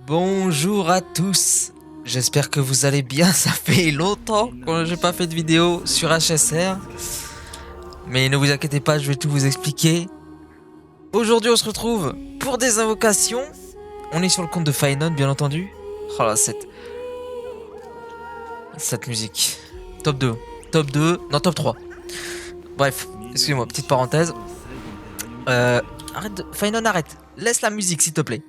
Bonjour à tous, j'espère que vous allez bien, ça fait longtemps que j'ai pas fait de vidéo sur HSR. Mais ne vous inquiétez pas, je vais tout vous expliquer. Aujourd'hui on se retrouve pour des invocations. On est sur le compte de Fainon bien entendu. Oh là, cette musique. Top 2, top 2, non top 3. Bref, excusez-moi, petite parenthèse. Fainon arrête, laisse la musique s'il te plaît.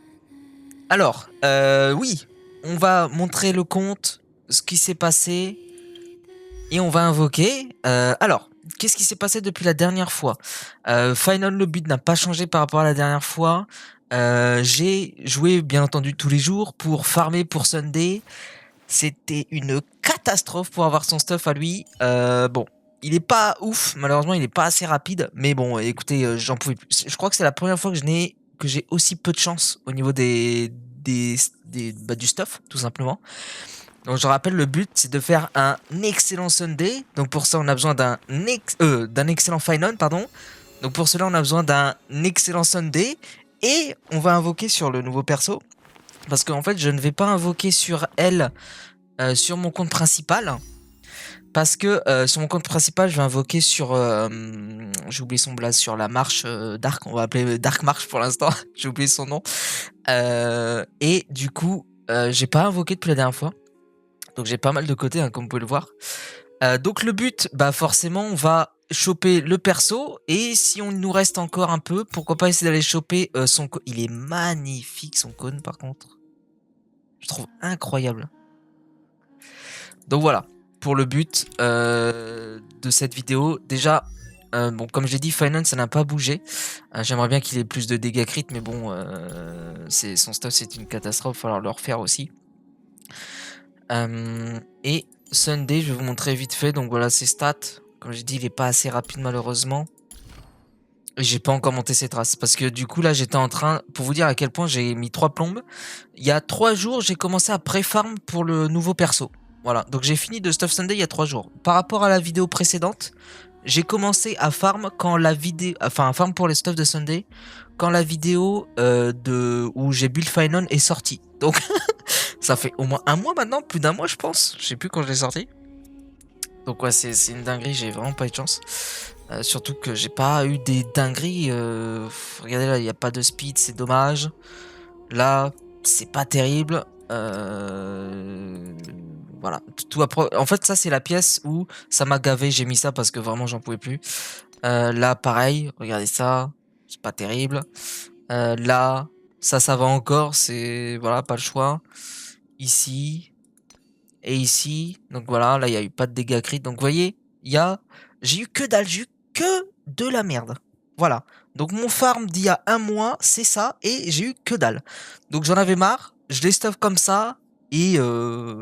Alors, oui, on va montrer le compte, ce qui s'est passé, et on va invoquer. Alors, qu'est-ce qui s'est passé depuis la dernière fois? Final, le but n'a pas changé par rapport à la dernière fois. J'ai joué, bien entendu, tous les jours pour farmer pour Sunday. C'était une catastrophe pour avoir son stuff à lui. Bon, il est pas ouf, malheureusement, il est pas assez rapide. Mais bon, écoutez, j'en pouvais plus. Je crois que c'est la première fois que j'ai aussi peu de chance au niveau du stuff, tout simplement. Donc je rappelle, le but c'est de faire un excellent Sunday. Donc pour ça on a besoin d'un excellent Finon, pardon. Donc pour cela on a besoin d'un excellent Sunday. Et on va invoquer sur le nouveau perso. Parce qu'en fait je ne vais pas invoquer sur elle sur mon compte principal. Parce que sur mon compte principal je vais invoquer sur... j'ai oublié son blaze, sur la marche Dark. On va appeler Dark March pour l'instant. J'ai oublié son nom. Et du coup j'ai pas invoqué depuis la dernière fois. Donc j'ai pas mal de côtés, hein, comme vous pouvez le voir. Donc le but, bah forcément, on va choper le perso. Et si on nous reste encore un peu, pourquoi pas essayer d'aller choper son cône. Il est magnifique, son cône, par contre. Je trouve incroyable. Donc voilà, pour le but de cette vidéo. Déjà, bon, comme j'ai dit, Finance, ça n'a pas bougé. J'aimerais bien qu'il ait plus de dégâts crit, mais bon, son stuff, c'est une catastrophe. Il va falloir le refaire aussi. Et Sunday, je vais vous montrer vite fait. Donc voilà ses stats. Comme j'ai dit, il est pas assez rapide malheureusement. Et j'ai pas encore monté ses traces. Parce que du coup là j'étais en train, pour vous dire à quel point j'ai mis 3 plombes. Il y a 3 jours j'ai commencé à pré-farm pour le nouveau perso. Voilà, donc j'ai fini de Stuff Sunday il y a 3 jours. Par rapport à la vidéo précédente, j'ai commencé à farm quand la vidéo... Enfin à farm pour les stuff de Sunday. Quand la vidéo où j'ai build Finon est sortie. Donc... Ça fait au moins un mois maintenant, plus d'un mois je pense. Je sais plus quand je l'ai sorti. Donc ouais, c'est une dinguerie, j'ai vraiment pas eu de chance. Surtout que j'ai pas eu des dingueries. Regardez là, il n'y a pas de speed, c'est dommage. Là, c'est pas terrible. Voilà. En fait, ça c'est la pièce où ça m'a gavé. J'ai mis ça parce que vraiment j'en pouvais plus. Là, pareil, regardez ça. C'est pas terrible. Là, ça va encore. C'est... Voilà, pas le choix. Ici et ici, donc voilà, là il n'y a eu pas de dégâts crit, donc vous voyez, j'ai eu que dalle, j'ai eu que de la merde, voilà, donc mon farm d'il y a un mois, c'est ça, et j'ai eu que dalle, donc j'en avais marre, je les stuff comme ça, et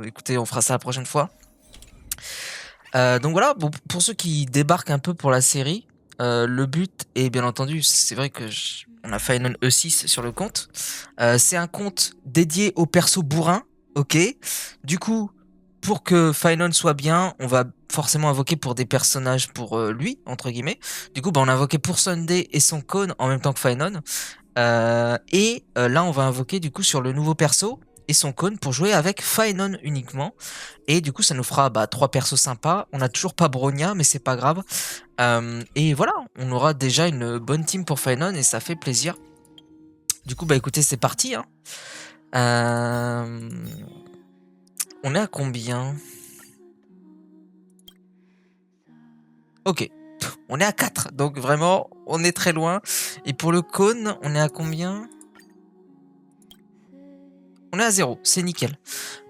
écoutez, on fera ça la prochaine fois. Donc voilà, bon, pour ceux qui débarquent un peu pour la série, le but est bien entendu, c'est vrai que on a fait un E6 sur le compte, c'est un compte dédié au perso bourrin, ok, du coup, pour que Finon soit bien, on va forcément invoquer pour des personnages pour lui, entre guillemets. Du coup, bah, on a invoqué pour Sunday et son cône en même temps que Finon. Là, on va invoquer du coup sur le nouveau perso et son cône pour jouer avec Finon uniquement. Et du coup, ça nous fera 3 persos sympas. On n'a toujours pas Bronya, mais c'est pas grave. Et voilà, on aura déjà une bonne team pour Finon et ça fait plaisir. Du coup, bah écoutez, c'est parti. Hein. On est à combien? Ok, on est à 4, donc vraiment, on est très loin. Et pour le cône, on est à combien? On est à 0, c'est nickel.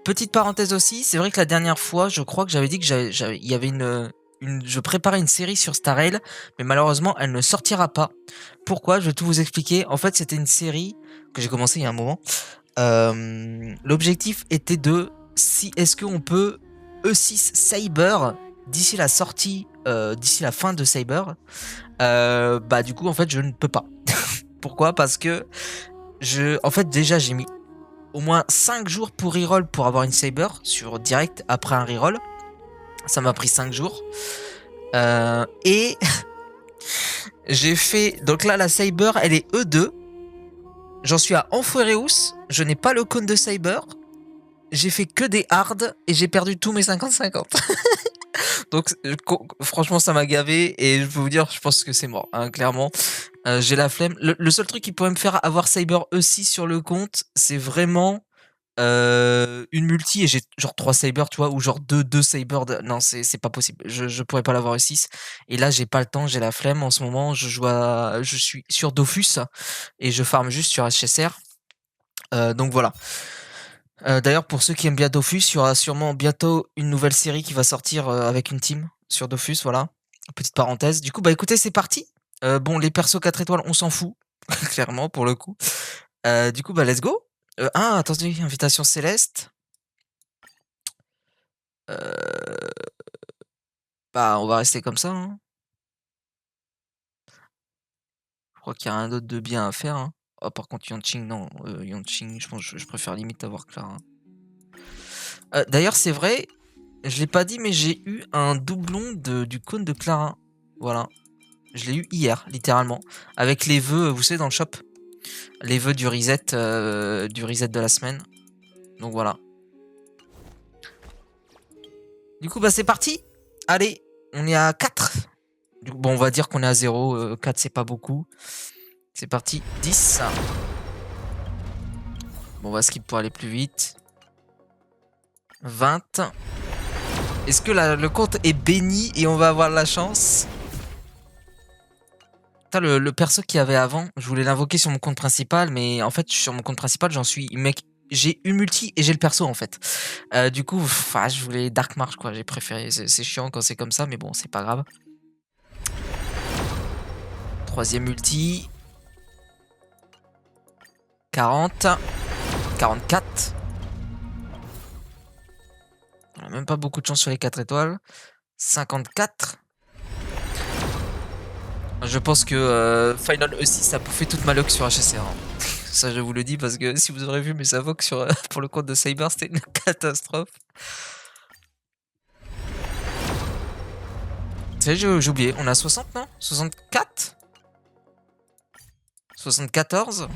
Petite parenthèse aussi, c'est vrai que la dernière fois, je crois que j'avais dit que il y avait je préparais une série sur Star Rail, mais malheureusement, elle ne sortira pas. Pourquoi? Je vais tout vous expliquer. En fait, c'était une série que j'ai commencé il y a un moment. L'objectif était si est-ce qu'on peut E6 Saber d'ici la sortie, d'ici la fin de Saber. Bah du coup en fait je ne peux pas. Pourquoi? Parce que en fait déjà j'ai mis au moins 5 jours pour reroll pour avoir une Saber sur direct après un reroll. Ça m'a pris 5 jours. Et j'ai fait... Donc là la Saber elle est E2. J'en suis à Amphoreus je n'ai pas le cône de Cyber. J'ai fait que des hard et j'ai perdu tous mes 50-50. Donc franchement ça m'a gavé et je peux vous dire je pense que c'est mort hein, clairement. J'ai la flemme. Le seul truc qui pourrait me faire avoir Cyber E6 sur le compte c'est vraiment une multi et j'ai genre 3 Cyber tu vois ou genre 2 Cyber non c'est pas possible. Je pourrais pas l'avoir E6 et là j'ai pas le temps, j'ai la flemme en ce moment, je suis sur Dofus et je farm juste sur HSR. Donc voilà. D'ailleurs, pour ceux qui aiment bien Dofus, il y aura sûrement bientôt une nouvelle série qui va sortir avec une team sur Dofus, voilà. Petite parenthèse. Du coup, bah écoutez, c'est parti. Bon, les persos 4 étoiles, on s'en fout, clairement, pour le coup. Du coup, bah let's go. Attendez, invitation céleste. Bah, on va rester comme ça. Hein. Je crois qu'il y a rien d'autre de bien à faire. Hein. Oh, par contre, Yonching, non. Yonching, je pense je préfère limite avoir Clara. D'ailleurs, c'est vrai, je l'ai pas dit, mais j'ai eu un doublon du cône de Clara. Voilà. Je l'ai eu hier, littéralement. Avec les vœux, vous savez, dans le shop. Les vœux du reset de la semaine. Donc voilà. Du coup, bah c'est parti. Allez, on est à 4. Du coup, bon, on va dire qu'on est à 0. 4, c'est pas beaucoup. C'est parti. 10. Bon, on va skip pour aller plus vite. 20. Est-ce que le compte est béni et on va avoir la chance? Putain, le perso qu'il y avait avant, je voulais l'invoquer sur mon compte principal, mais en fait, sur mon compte principal, j'en suis... Mec, j'ai une multi et j'ai le perso, en fait. Du coup, je voulais Dark March, quoi. J'ai préféré. C'est chiant quand c'est comme ça, mais bon, c'est pas grave. Troisième multi. 40. 44. On a même pas beaucoup de chance sur les 4 étoiles. 54. Je pense que Final E6 a bouffé toute ma luck sur HSR. Hein. Ça, je vous le dis parce que si vous aurez vu mes avocs pour le compte de Cyber, c'était une catastrophe. Tu sais, j'ai oublié. On a 60, non? 64? 74?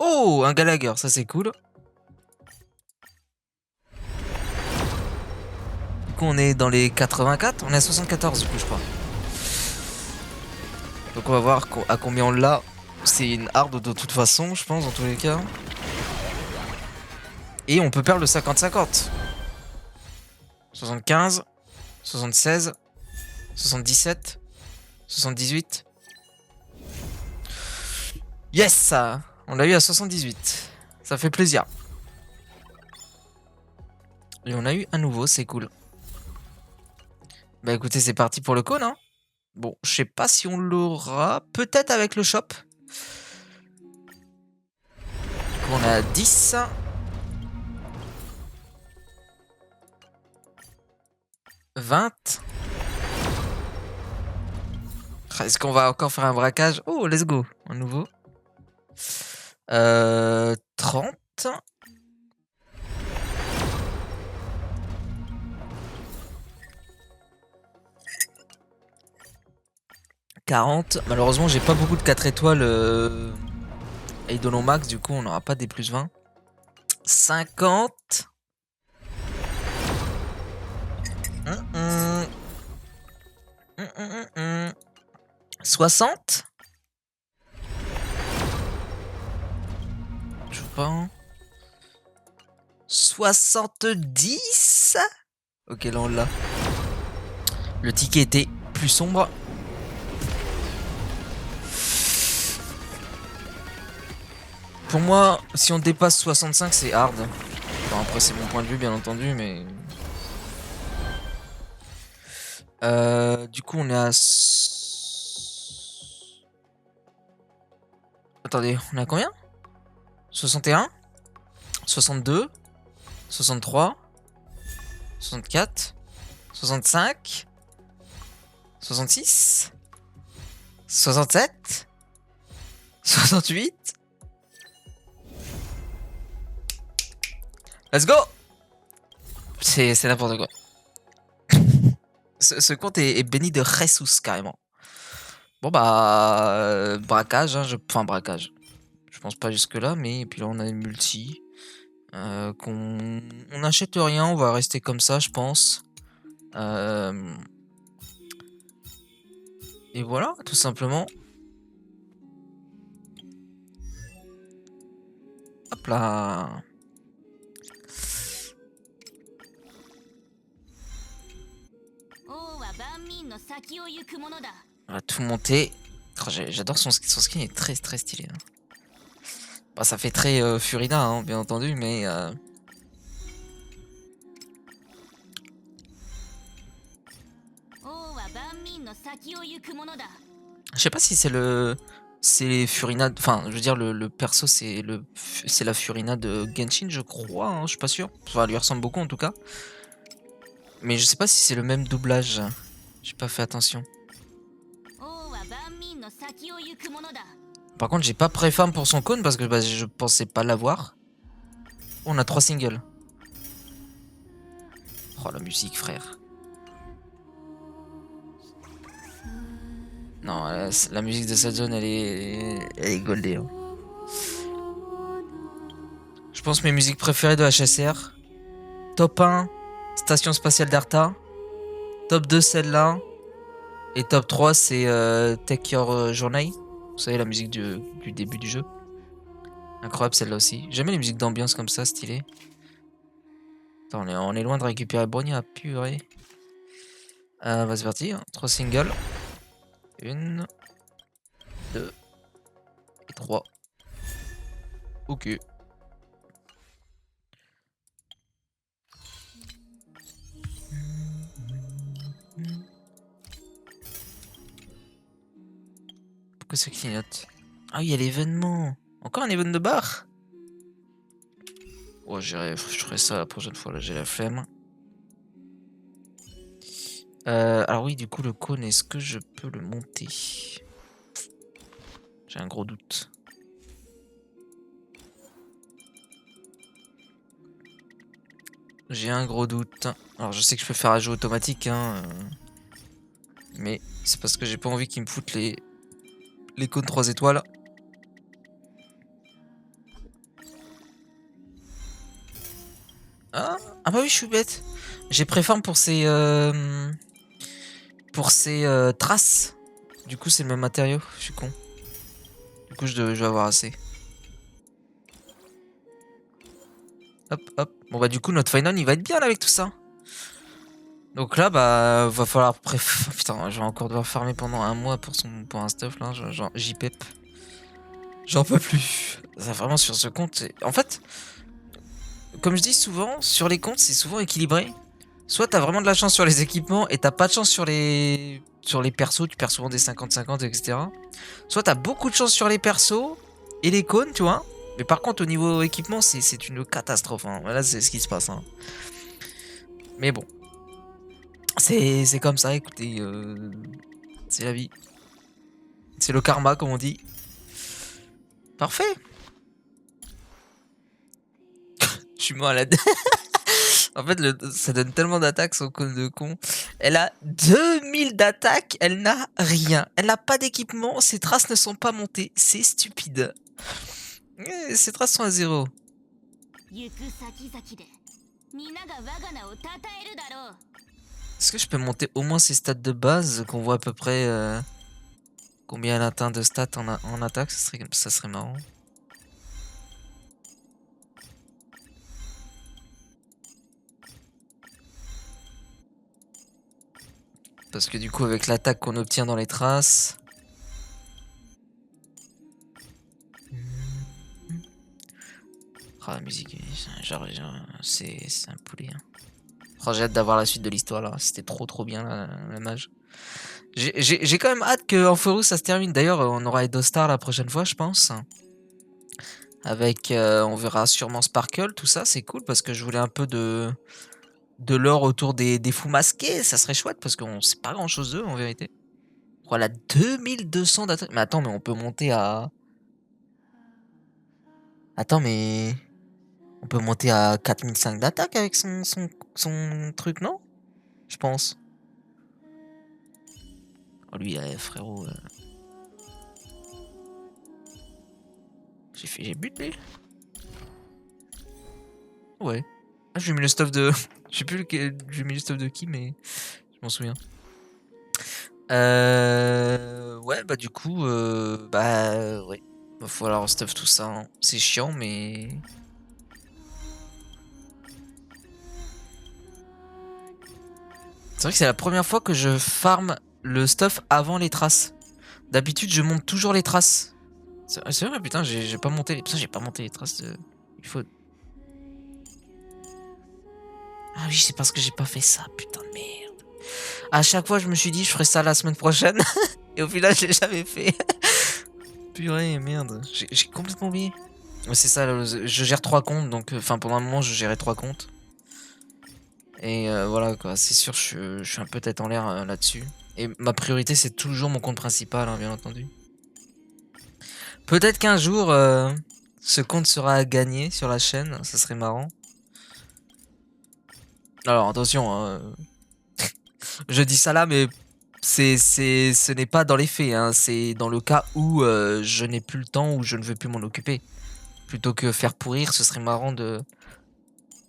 Oh, un Gallagher, ça c'est cool. Du coup, on est dans les 84. On est à 74, du coup, je crois. Donc, on va voir à combien on l'a. C'est une hard de toute façon, je pense, dans tous les cas. Et on peut perdre le 50-50. 75. 76. 77. 78. Yes! On l'a eu à 78. Ça fait plaisir. Et on a eu un nouveau, c'est cool. Bah écoutez, c'est parti pour le cône, hein. Bon, je sais pas si on l'aura. Peut-être avec le shop. Du coup, on a 10. 20. Est-ce qu'on va encore faire un braquage? Oh, let's go. Un nouveau. 30. 40. Malheureusement, j'ai pas beaucoup de 4 étoiles Eidolon Max, du coup, on n'aura pas des plus 20. 50. 60. Je pas. 70. Ok, là on l'a. Le ticket était plus sombre. Pour moi, si on dépasse 65, c'est hard. Enfin, après, c'est mon point de vue, bien entendu, mais... du coup, on est à... Attendez, on est à combien? 61? 62? 63? 64? 65? 66? 67? 68? Let's go! C'est n'importe quoi. Ce compte est béni de Jesus, carrément. Bon bah braquage, hein, enfin braquage. Je pense pas jusque là, mais puis là on a une multi. Qu'on on n'achète rien, on va rester comme ça, je pense. Et voilà, tout simplement. Hop là. On va tout monter. Oh, j'adore son skin, est très très stylé. Hein. Bah, ça fait très Furina, hein, bien entendu, mais je sais pas si c'est Furina, enfin, je veux dire, le perso, c'est la Furina de Genshin, je crois, hein, je suis pas sûr. Enfin, elle lui ressemble beaucoup en tout cas. Mais je sais pas si c'est le même doublage. J'ai pas fait attention. Par contre, j'ai pas pré-farm pour son cône parce que bah, je pensais pas l'avoir. Oh, on a 3 singles. Oh, la musique, frère. Non, la musique de cette zone, elle est goldée. Hein. Je pense mes musiques préférées de HSR. Top 1, Station Spatiale d'Arta. Top 2, celle-là. Et top 3, c'est Take Your Journey. Vous savez, la musique du début du jeu. Incroyable celle-là aussi. J'aime les musiques d'ambiance comme ça, stylées. Attends, on est loin de récupérer Bronya, purée. Bah c'est parti, hein. 3 singles. 1, 2 et 3. Ok. Pourquoi ça clignote? Ah oui, il y a l'événement. Encore un événement de bar? Oh, je ferai ça la prochaine fois, là j'ai la flemme. Alors oui, du coup, le cône, est-ce que je peux le monter? J'ai un gros doute. J'ai un gros doute. Alors je sais que je peux faire un jeu automatique, hein, mais c'est parce que j'ai pas envie qu'ils me foutent les cônes 3 étoiles. Ah, ah bah oui, je suis bête. J'ai préforme pour ces traces. Du coup, c'est le même matériau. Je suis con. Du coup, je vais avoir assez. Hop, hop. Bon bah du coup, notre final, il va être bien là avec tout ça. Donc là, bah, va falloir Putain, je vais encore devoir farmer pendant un mois pour un stuff là. Genre, JPEP. J'en peux plus. Ça, vraiment, sur ce compte. En fait, comme je dis souvent, sur les comptes, c'est souvent équilibré. Soit t'as vraiment de la chance sur les équipements et t'as pas de chance sur les persos, tu perds souvent des 50-50, etc. Soit t'as beaucoup de chance sur les persos et les cônes, tu vois. Mais par contre, au niveau équipement, c'est une catastrophe. Hein. Voilà, c'est ce qui se passe. Hein. Mais bon. C'est comme ça, écoutez. C'est la vie. C'est le karma, comme on dit. Parfait. Je suis malade. En fait, ça donne tellement d'attaques, son cône de con. Elle a 2000 d'attaques, elle n'a rien. Elle n'a pas d'équipement, ses traces ne sont pas montées. C'est stupide. Ses traces sont à 0. Est-ce que je peux monter au moins ses stats de base, qu'on voit à peu près combien elle atteint de stats en attaque? Ça serait marrant. Parce que du coup, avec l'attaque qu'on obtient dans les traces... Oh, la musique, genre c'est un poulet. Hein. Oh, j'ai hâte d'avoir la suite de l'histoire là. C'était trop bien la mage. J'ai quand même hâte que Ampharos ça se termine. D'ailleurs, on aura Edo-Star la prochaine fois, je pense. Avec, on verra sûrement Sparkle, tout ça, c'est cool parce que je voulais un peu de l'or autour des fous masqués. Ça serait chouette parce qu'on sait pas grand chose d'eux en vérité. Voilà, 2200 d'attaque. Mais attends, mais on peut monter à. Attends, mais. On peut monter à 4005 d'attaque avec son truc, non? Je pense. Oh, lui, frérot. J'ai buté. Ouais. Ah, j'ai mis le stuff de... Je sais plus lequel... J'ai mis le stuff de qui, mais... Je m'en souviens. Ouais, bah du coup... Bah... Ouais. Va falloir stuff tout ça. Hein. C'est chiant, mais... C'est vrai que c'est la première fois que je farm le stuff avant les traces. D'habitude, je monte toujours les traces. C'est vrai, putain, j'ai pas monté les... Putain, j'ai pas monté les traces de... Il faut... Ah oui, c'est parce que j'ai pas fait ça, putain de merde. À chaque fois, je me suis dit, je ferai ça la semaine prochaine. Et au final, je l'ai jamais fait. Purée, merde. J'ai complètement oublié. Mais c'est ça, je gère 3 comptes, donc... Enfin, pendant un moment, je gérais 3 comptes. Et voilà, quoi. C'est sûr, je suis un peu tête en l'air là-dessus. Et ma priorité, c'est toujours mon compte principal, hein, bien entendu. Peut-être qu'un jour, ce compte sera gagné sur la chaîne. Ça serait marrant. Alors, attention, hein, je dis ça là, mais ce n'est pas dans les faits. Hein. C'est dans le cas où je n'ai plus le temps, ou je ne veux plus m'en occuper. Plutôt que faire pourrir, ce serait marrant de...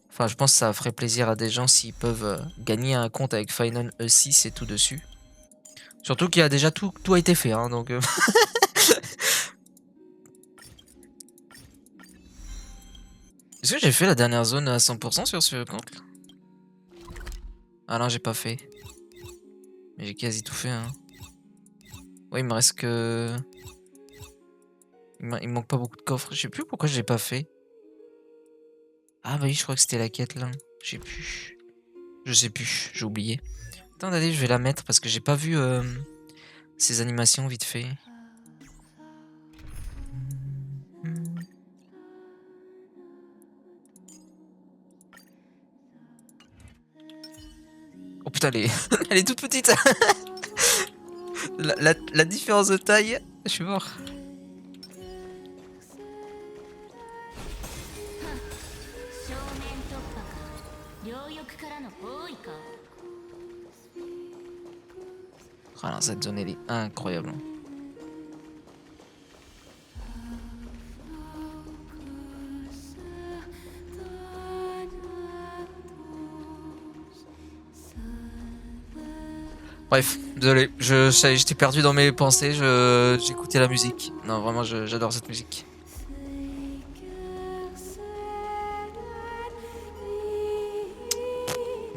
Enfin, je pense que ça ferait plaisir à des gens s'ils peuvent gagner un compte avec Final E6 et tout dessus. Surtout qu'il y a déjà tout a été fait, hein, donc... Est-ce que j'ai fait la dernière zone à 100% sur ce compte? Ah non, j'ai pas fait. Mais j'ai quasi tout fait, hein. Ouais, il me reste que... Il me manque pas beaucoup de coffres. Je sais plus pourquoi je l'ai pas fait. Ah bah oui, je crois que c'était la quête, là. Je sais plus. Je sais plus, j'ai oublié. Attendez, je vais la mettre parce que j'ai pas vu ces animations vite fait. Oh putain, elle est, elle est toute petite. La différence de taille, je suis mort. Ah non, cette zone elle est incroyable. Bref, désolé, j'étais perdu dans mes pensées, j'écoutais la musique. Non, vraiment, j'adore cette musique.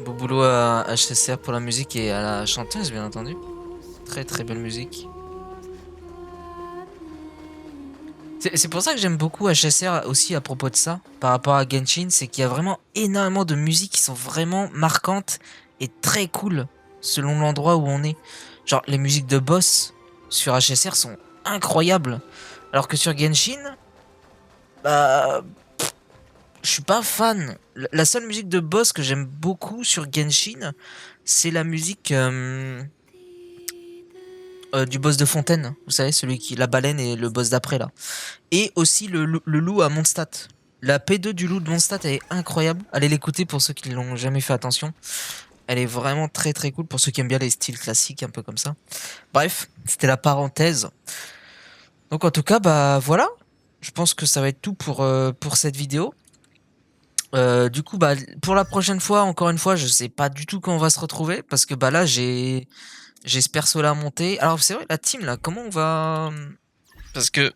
Beau boulot à HCR pour la musique et à la chanteuse, bien entendu. Très très belle musique. C'est pour ça que j'aime beaucoup HSR aussi à propos de ça, par rapport à Genshin, c'est qu'il y a vraiment énormément de musiques qui sont vraiment marquantes et très cool selon l'endroit où on est. Genre les musiques de boss sur HSR sont incroyables, alors que sur Genshin, bah je suis pas fan. La seule musique de boss que j'aime beaucoup sur Genshin, c'est la musique du boss de Fontaine, vous savez, celui qui la baleine et le boss d'après là. Et aussi le loup à Mondstadt. La P2 du loup de Mondstadt, elle est incroyable. Allez l'écouter pour ceux qui l'ont jamais fait attention. Elle est vraiment très très cool pour ceux qui aiment bien les styles classiques, un peu comme ça. Bref, c'était la parenthèse. Donc en tout cas, bah voilà. Je pense que ça va être tout pour cette vidéo. Du coup, bah pour la prochaine fois, encore une fois, je sais pas du tout quand on va se retrouver. Parce que bah là, j'ai ce perso là à monter. Alors c'est vrai, la team là, comment on va... Parce que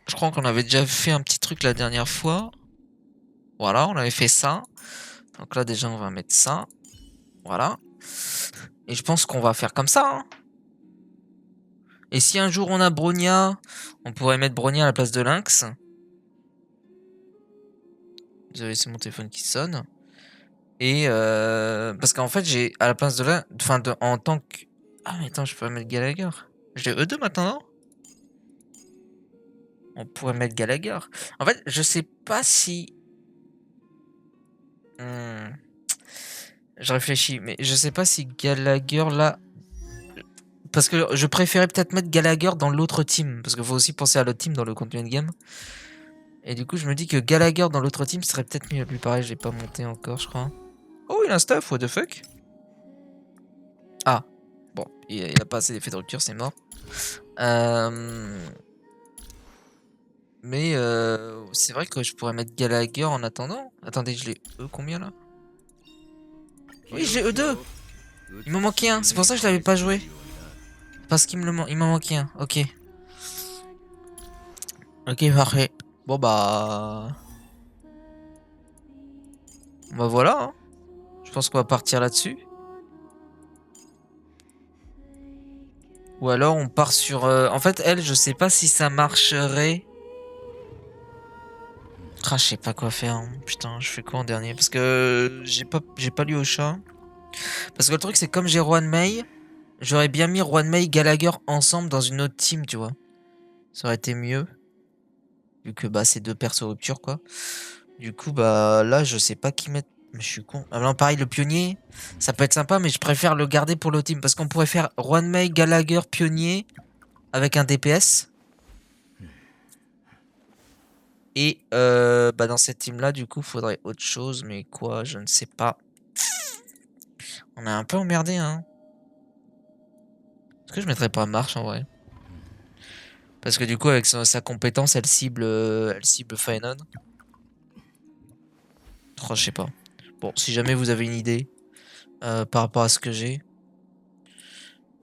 je crois qu'on avait déjà fait un petit truc la dernière fois. Voilà, on avait fait ça. Donc là, déjà, on va mettre ça. Voilà. Et je pense qu'on va faire comme ça. Hein. Et si un jour on a Bronya, on pourrait mettre Bronya à la place de Lynx. Désolé, c'est mon téléphone qui sonne. Et parce qu'en fait, j'ai à la place de Lynx... Enfin, en tant que... Ah, mais attends, je peux mettre Gallagher. J'ai E2 maintenant, non? On pourrait mettre Gallagher. En fait, je sais pas si... Je réfléchis, mais je sais pas si Gallagher là... Parce que je préférais peut-être mettre Gallagher dans l'autre team. Parce qu'il faut aussi penser à l'autre team dans le contenu de game. Et du coup, je me dis que Gallagher dans l'autre team serait peut-être mieux. Lui, pareil, j'ai pas monté encore, je crois. Oh, il a un stuff, what the fuck? Ah, bon, il a pas assez d'effet de rupture, c'est mort. Mais c'est vrai que je pourrais mettre Gallagher en attendant. Attendez, je l'ai combien là? Oui, j'ai E2. Il m'en manquait un. C'est pour ça que je l'avais pas joué. Parce qu'il il m'en manquait un. Ok. Ok, parfait. Bon bah... Bah voilà. Hein. Je pense qu'on va partir là-dessus. Ou alors on part sur... En fait, elle, je sais pas si ça marcherait. Ah, je sais pas quoi faire. Hein. Putain, je fais quoi en dernier? Parce que j'ai pas lu au chat. Parce que le truc, c'est comme j'ai Juan May, j'aurais bien mis Juan May et Gallagher ensemble dans une autre team, tu vois. Ça aurait été mieux. Vu que bah c'est deux persos rupture, quoi. Du coup, bah là, je sais pas qui mettre. Mais je suis con. Ah non, pareil, le pionnier, ça peut être sympa, mais je préfère le garder pour l'autre team. Parce qu'on pourrait faire Juan May, Gallagher, pionnier avec un DPS. Et bah dans cette team là, du coup, faudrait autre chose. Mais quoi, je ne sais pas. On a un peu emmerdé, hein. Est-ce que je mettrais pas Marche en vrai? Parce que du coup, avec sa compétence, elle cible Faenon. Oh, je sais pas. Bon, si jamais vous avez une idée par rapport à ce que j'ai.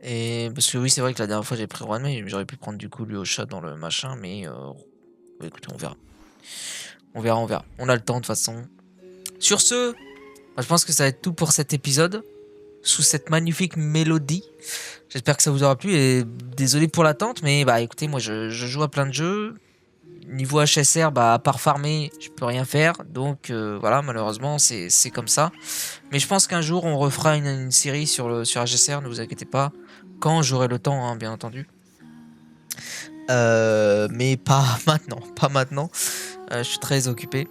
Et parce que oui, c'est vrai que la dernière fois j'ai pris Juan May, j'aurais pu prendre du coup lui au chat dans le machin, mais bah, écoutez, on verra. On verra, on verra. On a le temps de toute façon. Sur ce, bah, je pense que ça va être tout pour cet épisode. Sous cette magnifique mélodie. J'espère que ça vous aura plu et désolé pour l'attente, mais bah écoutez, moi je joue à plein de jeux. Niveau HSR, bah à part farmer, je peux rien faire. Donc voilà, malheureusement, c'est comme ça. Mais je pense qu'un jour on refera une série sur HSR, ne vous inquiétez pas. Quand j'aurai le temps, hein, bien entendu. Mais pas maintenant, pas maintenant. Je suis très occupé.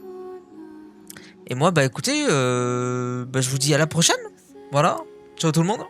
Et moi, bah écoutez, bah, je vous dis à la prochaine. Voilà. Ciao tout le monde.